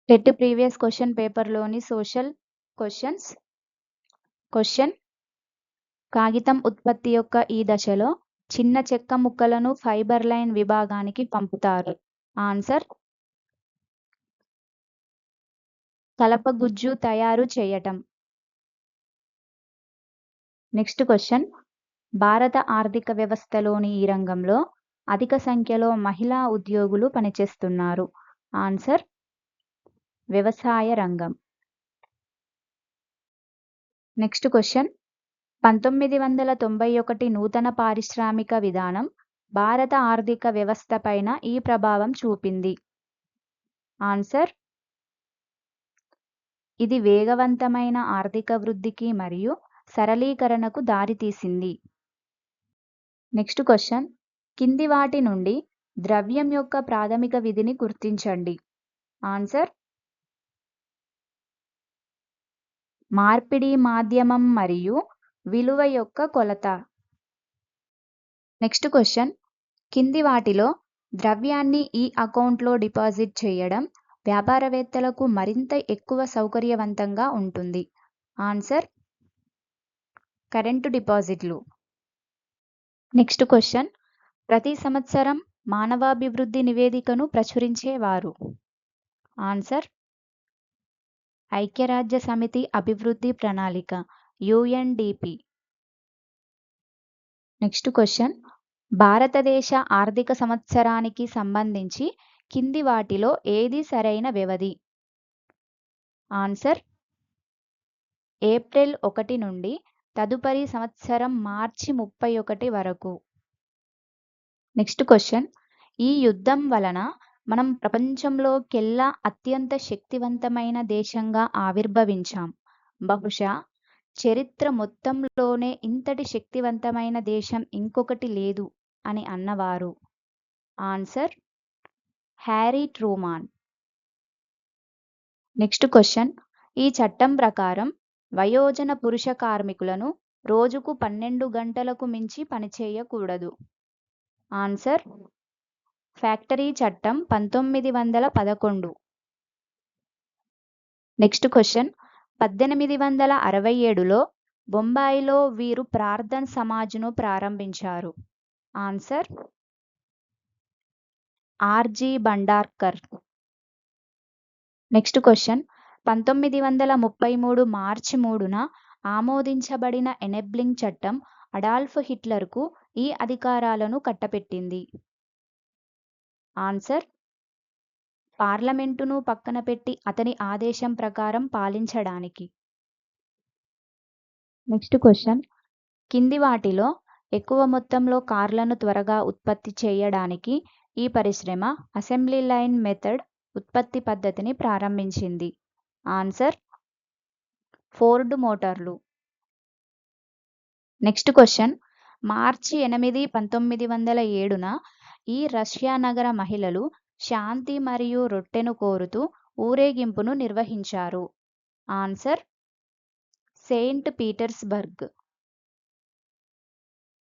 TET previous question పేపర్‌లోని social questions. Question: కాగితం ఉత్పత్తి యొక్క ఈ దశలో చిన్న చెక్క ముక్కలను ఫైబర్ లైన్ విభాగానికి పంపుతారు. ఆన్సర్: కలపగుజ్జు తయారు చేయటం. నెక్స్ట్ క్వెషన్: భారత ఆర్థిక వ్యవస్థలోని ఈ రంగంలో అధిక సంఖ్యలో మహిళా ఉద్యోగులు పనిచేస్తున్నారు. ఆన్సర్: వ్యవసాయ రంగం. నెక్స్ట్ క్వెషన్: 1991 నూతన పారిశ్రామిక విధానం భారత ఆర్థిక వ్యవస్థ పైన ఈ ప్రభావం చూపింది. ఆన్సర్: ఇది వేగవంతమైన ఆర్థిక వృద్ధికి మరియు సరళీకరణకు దారితీసింది. నెక్స్ట్ క్వెషన్: కింది వాటి నుండి ద్రవ్యం యొక్క ప్రాథమిక విధిని గుర్తించండి. ఆన్సర్: మార్పిడి మాధ్యమం మరియు విలువ యొక్క కొలత. నెక్స్ట్ క్వెషన్: కింది వాటిలో ద్రవ్యాన్ని ఈ అకౌంట్లో డిపాజిట్ చేయడం వ్యాపారవేత్తలకు మరింత ఎక్కువ సౌకర్యవంతంగా ఉంటుంది. ఆన్సర్: కరెంటు డిపాజిట్లు. నెక్స్ట్ క్వెషన్: ప్రతి సంవత్సరం మానవాభివృద్ధి నివేదికను ప్రచురించేవారు. ఆన్సర్: ఐక్యరాజ్య సమితి అభివృద్ధి ప్రణాళిక UNDP. నెక్స్ట్ క్వెషన్: భారతదేశ ఆర్థిక సంవత్సరానికి సంబంధించి కింది వాటిలో ఏది సరైన వ్యవధి? ఆన్సర్: ఏప్రిల్ 1 నుండి తదుపరి సంవత్సరం మార్చి 31 వరకు. నెక్స్ట్ క్వెషన్: ఈ యుద్ధం వలన మనం ప్రపంచంలోకెల్లా అత్యంత శక్తివంతమైన దేశంగా ఆవిర్భవించాం. బహుశా చరిత్ర మొత్తంలోనే ఇంతటి శక్తివంతమైన దేశం ఇంకొకటి లేదు అని అన్నవారు. Answer: Harry Truman. Next question: ఈ చట్టం ప్రకారం వయోజన పురుష కార్మికులను రోజుకు 12 గంటలకు మించి పనిచేయకూడదు. ఆన్సర్: ఫ్యాక్టరీ చట్టం 1911. నెక్స్ట్ క్వెషన్: 1867లో బొంబాయిలో వీరు ప్రార్థన్ సమాజ్ను ప్రారంభించారు. Answer: RG Bhandarkar. Next question: 1933 మార్చి 3న ఆమోదించబడిన ఎనేబ్లింగ్ చట్టం అడాల్ఫ్ హిట్లర్కు ఈ అధికారాలను కట్టబెట్టింది. ఆన్సర్: పార్లమెంటును పక్కన పెట్టి అతని ఆదేశం ప్రకారం పాలించడానికి. నెక్స్ట్ క్వెషన్: కింది వాటిలో ఎక్కువ మొత్తంలో కార్లను త్వరగా ఉత్పత్తి చేయడానికి ఈ పరిశ్రమ అసెంబ్లీ లైన్ మెథడ్ ఉత్పత్తి పద్ధతిని ప్రారంభించింది. ఆన్సర్: ఫోర్డ్ మోటార్లు. నెక్స్ట్ క్వెషన్: మార్చి 8, 1907న ఈ రష్యా నగర మహిళలు శాంతి మరియు రొట్టెను కోరుతూ ఊరేగింపును నిర్వహించారు. Answer: Saint Petersburg.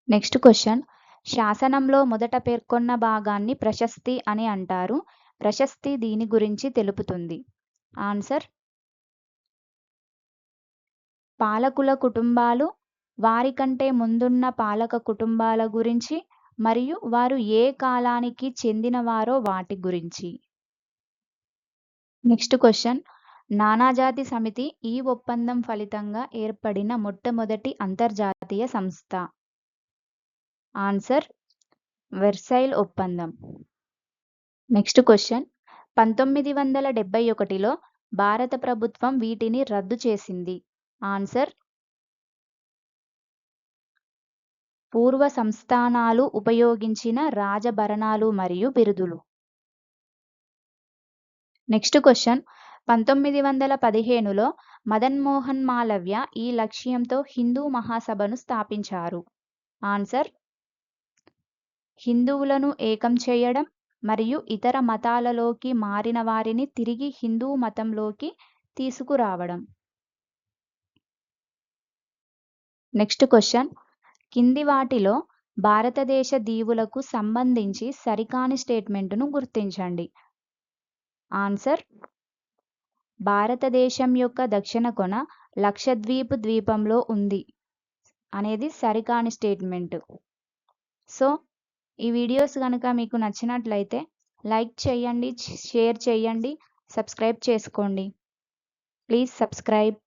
Next question: శాసనంలో మొదట పేర్కొన్న భాగాన్ని ప్రశస్తి అని అంటారు. ప్రశస్తి దీని గురించి తెలుపుతుంది. ఆన్సర్: పాలకుల కుటుంబాలు, వారి కంటే ముందున్న పాలక కుటుంబాల గురించి మరియు వారు ఏ కాలానికి చెందినవారో వాటి గురించి. నెక్స్ట్ క్వెషన్: నానాజాతి సమితి ఈ ఒప్పందం ఫలితంగా ఏర్పడిన మొట్టమొదటి అంతర్జాతీయ సంస్థ. ఆన్సర్: వెర్సైల్ ఒప్పందం. నెక్స్ట్ క్వెషన్: 1971లో భారత ప్రభుత్వం వీటిని రద్దు చేసింది. ఆన్సర్: పూర్వ సంస్థానాలు ఉపయోగించిన రాజభరణాలు మరియు బిరుదులు. నెక్స్ట్ క్వెషన్: 1915లో మదన్ మోహన్ మాలవ్య ఈ లక్ష్యంతో హిందూ మహాసభను స్థాపించారు. ఆన్సర్: హిందువులను ఏకం చేయడం మరియు ఇతర మతాలలోకి మారిన వారిని తిరిగి హిందూ మతంలోకి తీసుకురావడం. నెక్స్ట్ క్వెషన్: కింది వాటిలో భారతదేశ దీవులకు సంబంధించి సరికాని స్టేట్మెంటును గుర్తించండి. ఆన్సర్: భారతదేశం యొక్క దక్షిణ కొన లక్షద్వీప్ ద్వీపంలో ఉంది అనేది సరికాని స్టేట్మెంట్. సో ఈ వీడియోస్ కనుక మీకు నచ్చినట్లయితే లైక్ చేయండి, షేర్ చేయండి, సబ్స్క్రైబ్ చేసుకోండి. Please subscribe.